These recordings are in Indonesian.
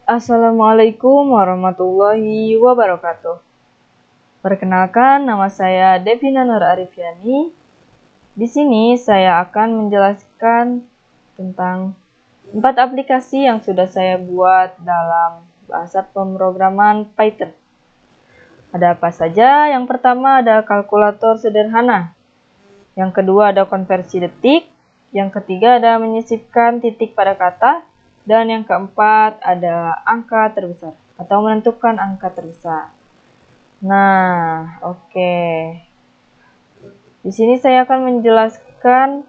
Assalamualaikum warahmatullahi wabarakatuh. Perkenalkan, nama saya Devina Nur Arifiani. Di sini saya akan menjelaskan tentang 4 aplikasi yang sudah saya buat dalam bahasa pemrograman Python. Ada apa saja? Yang pertama ada kalkulator sederhana. Yang kedua ada konversi detik. Yang ketiga ada menyisipkan titik pada kata. Dan yang keempat ada angka terbesar atau menentukan angka terbesar. Nah, oke. Di sini saya akan menjelaskan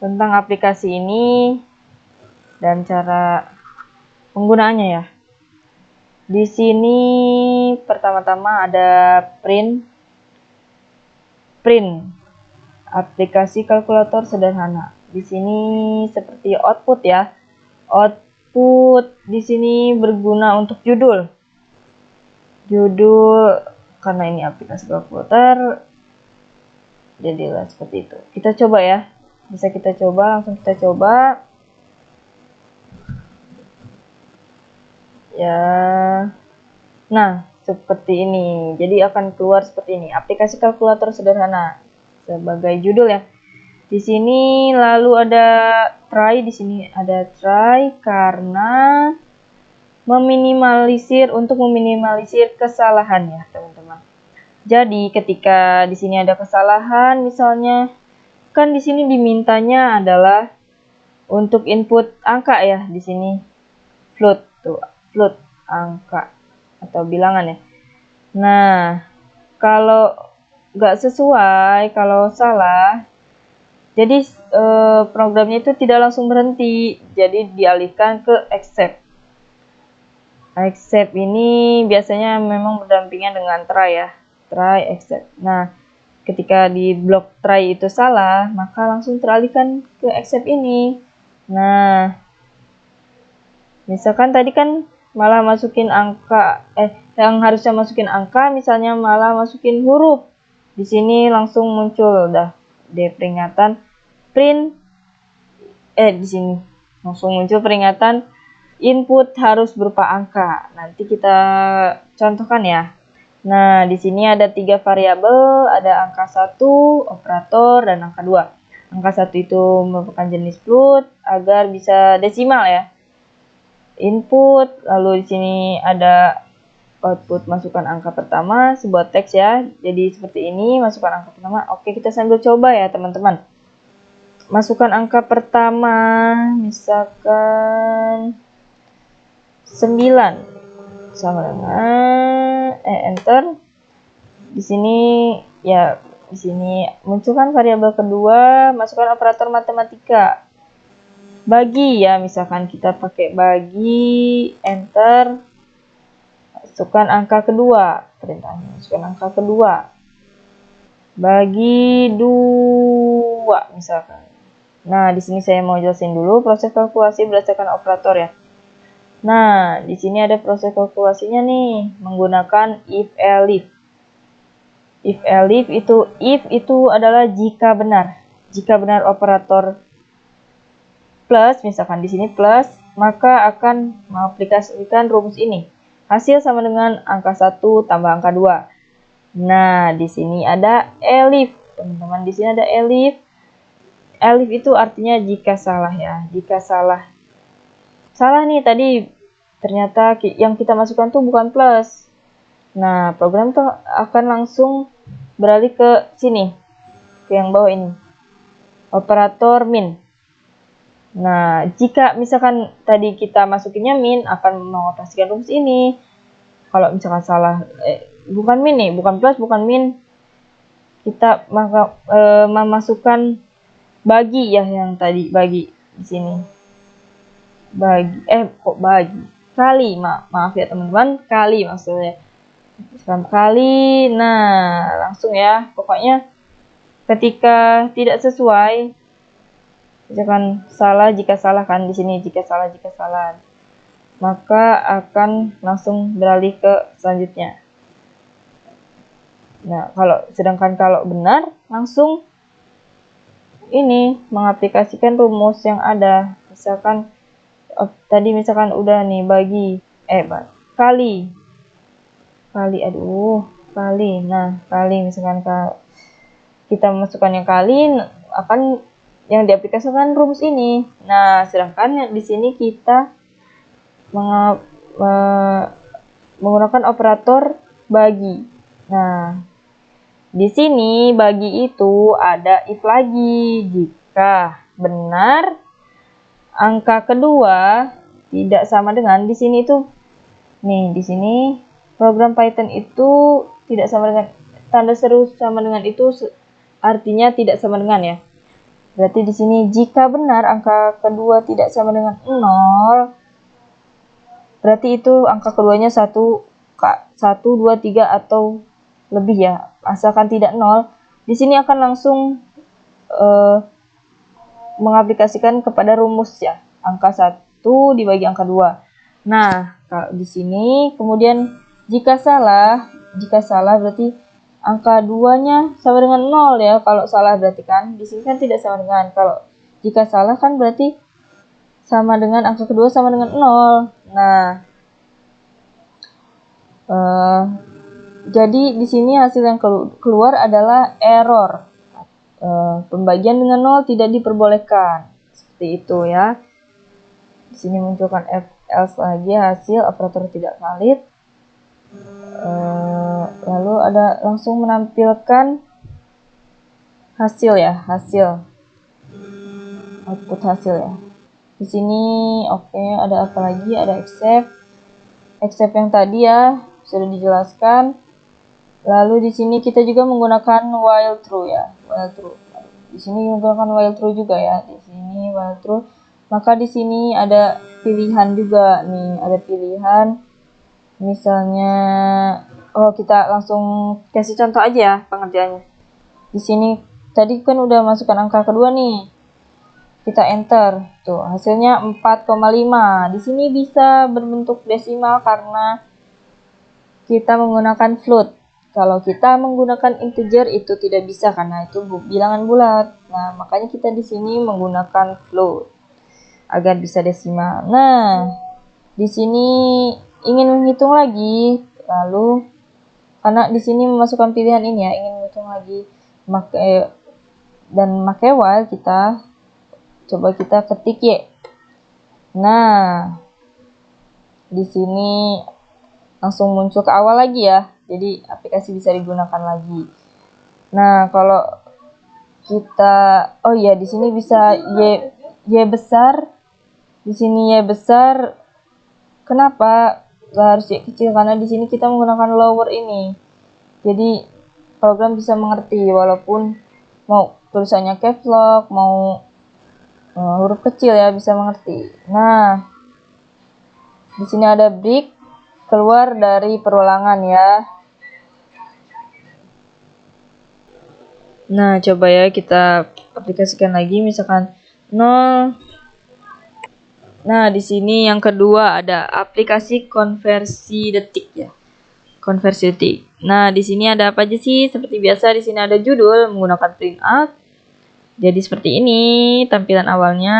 tentang aplikasi ini dan cara penggunaannya ya. Di sini pertama-tama ada print aplikasi kalkulator sederhana. Di sini seperti output ya. Output di sini berguna untuk judul karena ini aplikasi kalkulator jadilah seperti itu. Kita coba ya, bisa kita coba, langsung kita coba ya. Nah, seperti ini, jadi akan keluar seperti ini, aplikasi kalkulator sederhana sebagai judul ya. Di sini lalu ada try, di sini ada try karena untuk meminimalisir kesalahan ya teman-teman. Jadi ketika di sini ada kesalahan, misalnya kan di sini dimintanya adalah untuk input angka ya, di sini float angka atau bilangan ya. Nah, kalau nggak sesuai, kalau salah, jadi programnya itu tidak langsung berhenti, jadi dialihkan ke accept. Accept ini biasanya memang berdampingan dengan try ya, try accept. Nah, ketika di blok try itu salah, maka langsung teralihkan ke accept ini. Nah, misalkan tadi kan malah masukin angka, yang harusnya masukin angka, misalnya malah masukin huruf. Di sini langsung muncul dah di peringatan print. Di sini langsung muncul peringatan input harus berupa angka. Nanti kita contohkan ya. Nah, di sini ada 3 variabel, ada angka 1, operator, dan angka 2. Angka 1 itu merupakan jenis float agar bisa desimal ya. Input, lalu di sini ada output masukkan angka pertama, sebuah teks ya. Jadi seperti ini, masukkan angka pertama. Oke, kita sambil coba ya teman-teman. Masukkan angka pertama, misalkan 9 sama dengan enter. Di sini ya, di sini munculkan variabel kedua, masukkan operator matematika. Bagi ya, misalkan kita pakai bagi, enter. Masukkan angka kedua, perintahnya masukkan angka kedua. Bagi 2 misalkan. Nah, di sini saya mau jelasin dulu proses kalkulasi berdasarkan operator ya. Nah, di sini ada proses kalkulasinya nih menggunakan if-elif. If-elif itu adalah jika benar. Jika benar operator plus, misalkan di sini plus, maka akan mengaplikasikan rumus ini. Hasil sama dengan angka 1 tambah angka 2. Nah, di sini ada elif. Teman-teman, di sini ada elif. Elif itu artinya jika salah ya. Jika salah. Salah nih tadi, ternyata yang kita masukkan tuh bukan plus. Nah, program tuh akan langsung beralih ke sini. Ke yang bawah ini. Operator min. Nah, jika misalkan tadi kita masukinnya min, akan mengoperasikan rumus ini. Kalau misalkan salah, bukan min nih, bukan plus, bukan min, kita memasukkan bagi ya, yang tadi bagi di sini. Kali, maaf ya teman-teman, kali maksudnya. Kali, nah langsung ya, pokoknya ketika tidak sesuai, misalkan salah, jika salah kan di sini, jika salah, maka akan langsung beralih ke selanjutnya. Nah, sedangkan kalau benar, langsung ini mengaplikasikan rumus yang ada. Misalkan tadi misalkan udah nih kali, nah kali misalkan kita masukkan yang kali, akan yang diaplikasikan rumus ini. Nah, sedangkan di sini kita menggunakan operator bagi. Nah, di sini bagi itu ada if lagi. Jika benar angka kedua tidak sama dengan, di sini itu nih, di sini program Python itu tidak sama dengan tanda seru sama dengan itu artinya tidak sama dengan ya. Berarti di sini jika benar angka kedua tidak sama dengan 0, berarti itu angka keduanya 1, 2, 3 atau lebih ya. Asalkan tidak 0, di sini akan langsung mengaplikasikan kepada rumus ya. Angka 1 dibagi angka 2. Nah, kalau di sini kemudian jika salah berarti angka 2-nya sama dengan 0 ya. Kalau salah berarti kan di sini kan tidak sama dengan. Kalau jika salah kan berarti sama dengan angka kedua sama dengan 0. Nah, jadi di sini hasil yang keluar adalah error. Pembagian dengan 0 tidak diperbolehkan. Seperti itu ya. Di sini munculkan else lagi, hasil operator tidak valid. Lalu ada langsung menampilkan hasil ya, output hasil ya. Di sini oke, ada apa lagi? Ada except yang tadi ya sudah dijelaskan. Lalu di sini kita juga menggunakan while true ya, Di sini menggunakan while true juga ya. Di sini while true. Maka di sini ada pilihan juga nih, ada pilihan. Misalnya, kita langsung kasih contoh aja ya pengerjaannya. Di sini tadi kan udah masukkan angka kedua nih. Kita enter. Tuh, hasilnya 4,5. Di sini bisa berbentuk desimal karena kita menggunakan float. Kalau kita menggunakan integer itu tidak bisa karena itu bilangan bulat. Nah, makanya kita di sini menggunakan float agar bisa desimal. Nah, di sini ingin menghitung lagi, lalu karena di sini memasukkan pilihan ini ya, ingin menghitung lagi, pakai while kita coba kita ketik y. Nah, di sini langsung muncul ke awal lagi ya. Jadi aplikasi bisa digunakan lagi. Nah, kalau kita di sini bisa y besar. Di sini y besar. Kenapa nggak harus y kecil? Karena di sini kita menggunakan lower ini. Jadi program bisa mengerti walaupun mau tulisannya caps lock, mau huruf kecil ya bisa mengerti. Nah, di sini ada break keluar dari perulangan ya. Nah, coba ya kita aplikasikan lagi misalkan 0. Nah, di sini yang kedua ada aplikasi konversi detik ya. Konversi detik. Nah, di sini ada apa aja sih? Seperti biasa di sini ada judul menggunakan print out. Jadi seperti ini tampilan awalnya.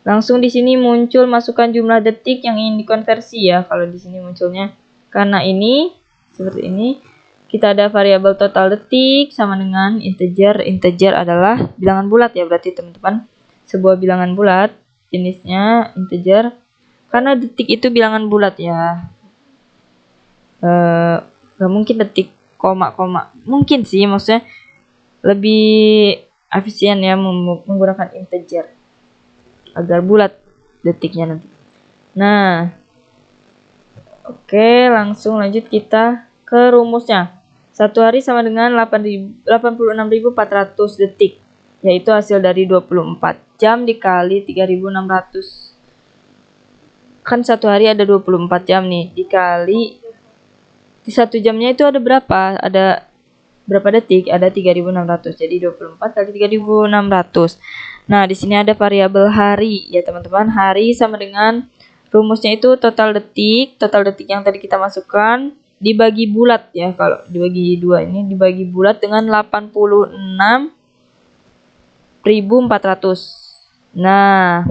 Langsung di sini muncul masukkan jumlah detik yang ingin dikonversi ya. Kalau di sini munculnya karena ini seperti ini. Kita ada variabel total detik sama dengan integer. Integer adalah bilangan bulat ya, berarti teman-teman sebuah bilangan bulat jenisnya integer. Karena detik itu bilangan bulat ya. Gak mungkin detik koma. Mungkin sih, maksudnya lebih efisien ya menggunakan integer agar bulat detiknya nanti. Nah, oke, langsung lanjut kita ke rumusnya. 1 hari sama dengan 86.400 detik, yaitu hasil dari 24 jam dikali 3.600. Kan 1 hari ada 24 jam nih, dikali di 1 jamnya itu ada berapa? Ada berapa detik? Ada 3.600. Jadi 24 kali 3.600. Nah, di sini ada variabel hari ya, teman-teman. Hari sama dengan rumusnya itu total detik yang tadi kita masukkan dibagi bulat ya. Kalau dibagi 2 ini dibagi bulat dengan 86.400. Nah,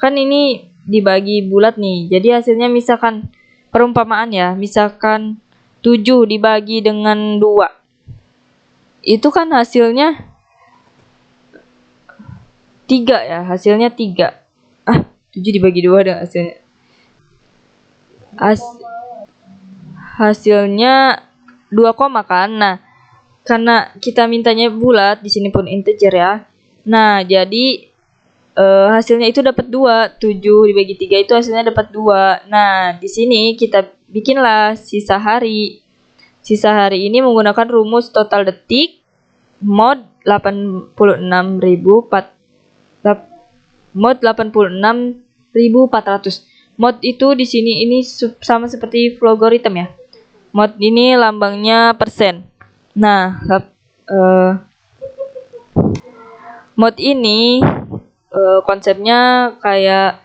kan ini dibagi bulat nih. Jadi hasilnya misalkan perumpamaan ya, misalkan 7 dibagi dengan 2. Itu kan hasilnya 3 ya, hasilnya 3. 7 dibagi 2 ada hasilnya. Hasilnya 2 koma kan. Nah, karena kita mintanya bulat, di sini pun integer ya. Nah, jadi hasilnya itu dapat 2. 7 dibagi 3 itu hasilnya dapat 2. Nah, di sini kita bikinlah sisa hari. Sisa hari ini menggunakan rumus total detik mod 86.400. Mod itu di sini ini sama seperti logaritma ya. Mod ini lambangnya persen. Nah, mod ini konsepnya kayak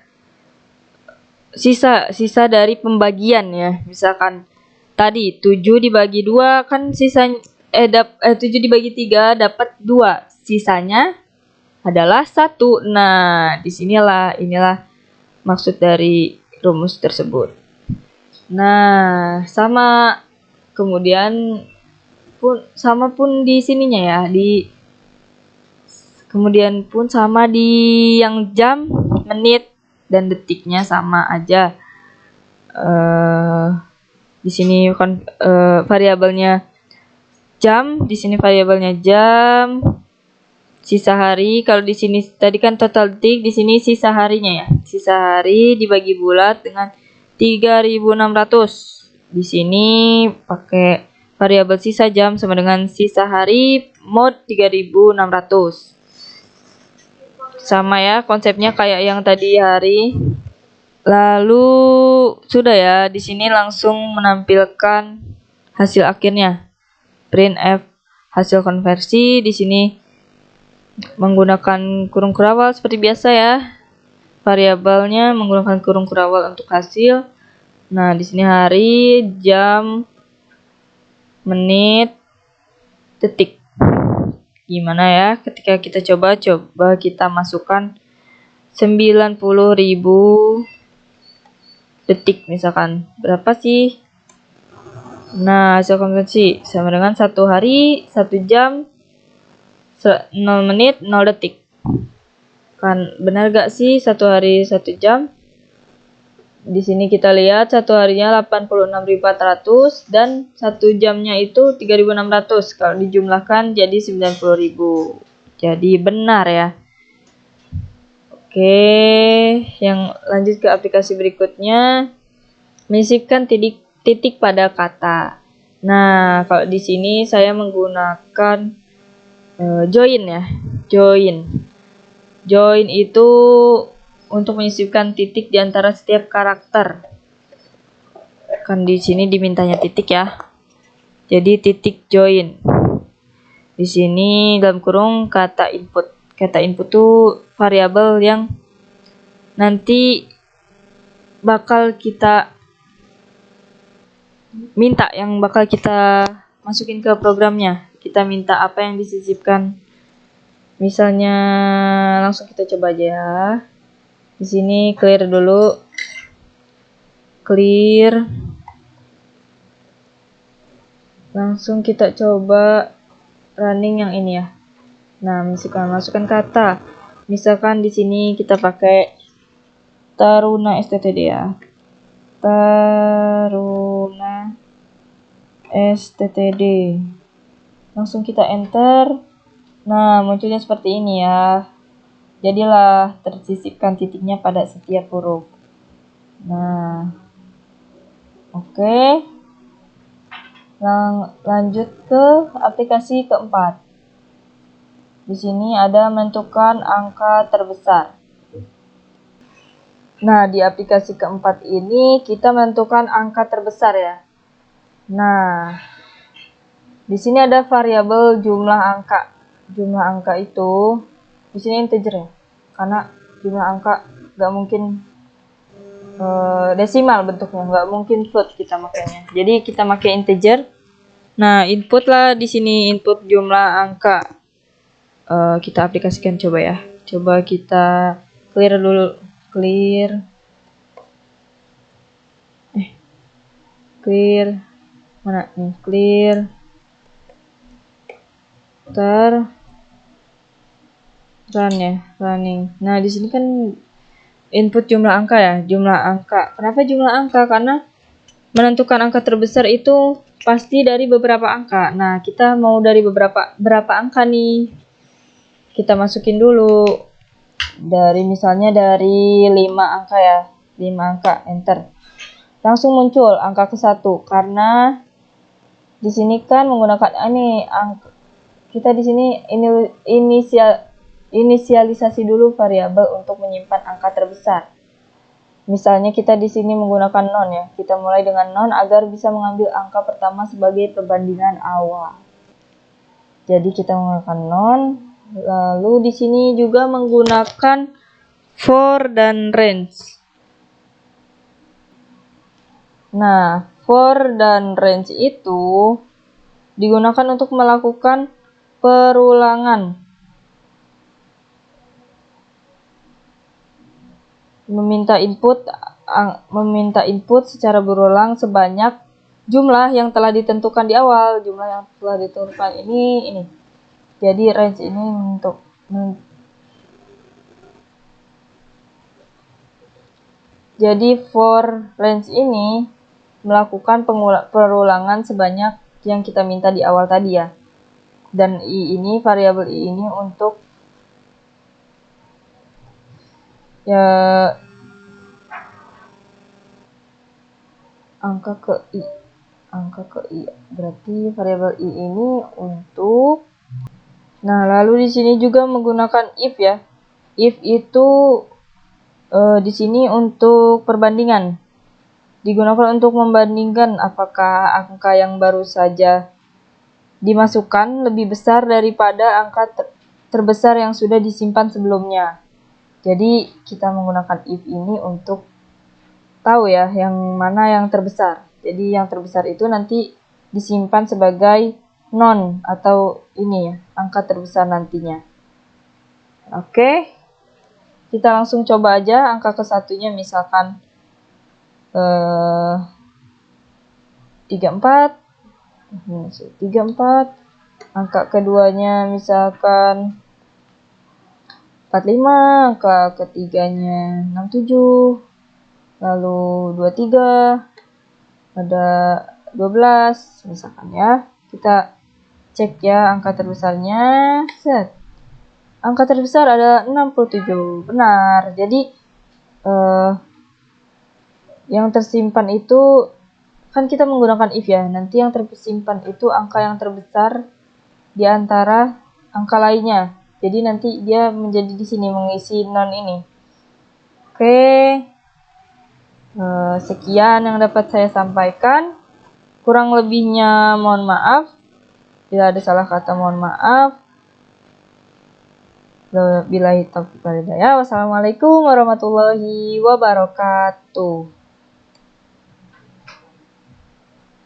sisa dari pembagian ya. Misalkan tadi 7 dibagi 2 kan sisanya 7 dibagi 3 dapat 2. Sisanya adalah 1. Nah, inilah maksud dari rumus tersebut. Nah, kemudian pun di sininya ya, kemudian pun sama di yang jam, menit, dan detiknya sama aja. Di sini variabelnya jam, di sini variabelnya jam. Sisa hari, kalau di sini tadi kan total detik, di sini sisa harinya ya. Sisa hari dibagi bulat dengan 3600. Di sini pakai variabel sisa jam sama dengan sisa hari mod 3600. Sama ya konsepnya kayak yang tadi hari. Lalu sudah ya, di sini langsung menampilkan hasil akhirnya. Printf hasil konversi di sini menggunakan kurung kurawal seperti biasa ya. Variabelnya menggunakan kurung kurawal untuk hasil. Nah, di sini hari, jam, menit, detik. Gimana ya ketika kita coba kita masukkan 90.000 detik misalkan. Berapa sih? Nah, hasil konversi sama dengan 1 hari, 1 jam, 0 menit, 0 detik. Kan benar gak sih 1 hari 1 jam? Di sini kita lihat 1 harinya 86.400 dan 1 jamnya itu 3.600. Kalau dijumlahkan jadi 90.000. Jadi benar ya. Oke, yang lanjut ke aplikasi berikutnya. Menyisipkan titik pada kata. Nah, kalau di sini saya menggunakan join ya. Join itu untuk menyisipkan titik di antara setiap karakter. Kan di sini dimintanya titik ya. Jadi titik join. Di sini dalam kurung kata input. Kata input itu variabel yang nanti bakal kita minta, yang bakal kita masukin ke programnya. Kita minta apa yang disisipkan. Misalnya langsung kita coba aja ya. Di sini clear dulu. Clear. Langsung kita coba running yang ini ya. Nah, misalkan masukkan kata. Misalkan di sini kita pakai Taruna STTD ya. Taruna STTD. Langsung kita enter. Nah, munculnya seperti ini ya. Jadilah tersisipkan titiknya pada setiap huruf. Nah, oke. Lanjut ke aplikasi keempat. Di sini ada menentukan angka terbesar. Nah, di aplikasi keempat ini kita menentukan angka terbesar ya. Nah, di sini ada variabel jumlah angka. Jumlah angka itu di sini integer ya, karena jumlah angka nggak mungkin desimal bentuknya, nggak mungkin float kita makanya. Jadi kita pakai integer. Nah, input lah di sini input jumlah angka. Kita aplikasikan coba ya. Coba kita clear clear, clear, mana nih, clear, run ya, running. Nah, di sini kan input jumlah angka ya, jumlah angka. Kenapa jumlah angka? Karena menentukan angka terbesar itu pasti dari beberapa angka. Nah, kita mau dari berapa angka nih? Kita masukin dulu. Misalnya dari 5 angka ya. 5 angka, enter. Langsung muncul angka ke-1 karena di sini kan menggunakan angka. Kita di sini inisialisasi dulu variabel untuk menyimpan angka terbesar. Misalnya kita di sini menggunakan non ya. Kita mulai dengan non agar bisa mengambil angka pertama sebagai perbandingan awal. Jadi kita menggunakan non. Lalu di sini juga menggunakan for dan range. Nah, for dan range itu digunakan untuk melakukan perulangan. Meminta input secara berulang sebanyak jumlah yang telah ditentukan di awal. Jumlah yang telah ditentukan ini. Jadi range ini Jadi for range ini melakukan perulangan sebanyak yang kita minta di awal tadi ya. Dan variabel i ini untuk angka ke i. Berarti variabel i ini untuk. Nah, lalu di sini juga menggunakan if ya. If itu di sini untuk perbandingan. Digunakan untuk membandingkan apakah angka yang baru saja dimasukkan lebih besar daripada angka terbesar yang sudah disimpan sebelumnya. Jadi kita menggunakan if ini untuk tahu ya yang mana yang terbesar. Jadi yang terbesar itu nanti disimpan sebagai non atau ini ya, angka terbesar nantinya. Oke. Kita langsung coba aja angka ke-1-nya misalkan 34. Angka keduanya misalkan 45, angka ketiganya 67, lalu 23, ada 12 misalkan ya. Kita cek ya angka terbesarnya. Set. Angka terbesar ada 67. Benar. Jadi yang tersimpan itu kan kita menggunakan if ya. Nanti yang tersimpan itu angka yang terbesar di antara angka lainnya. Jadi nanti dia menjadi di sini mengisi non ini. Oke. Sekian yang dapat saya sampaikan. Kurang lebihnya mohon maaf. Bila ada salah kata mohon maaf. Wassalamualaikum warahmatullahi wabarakatuh.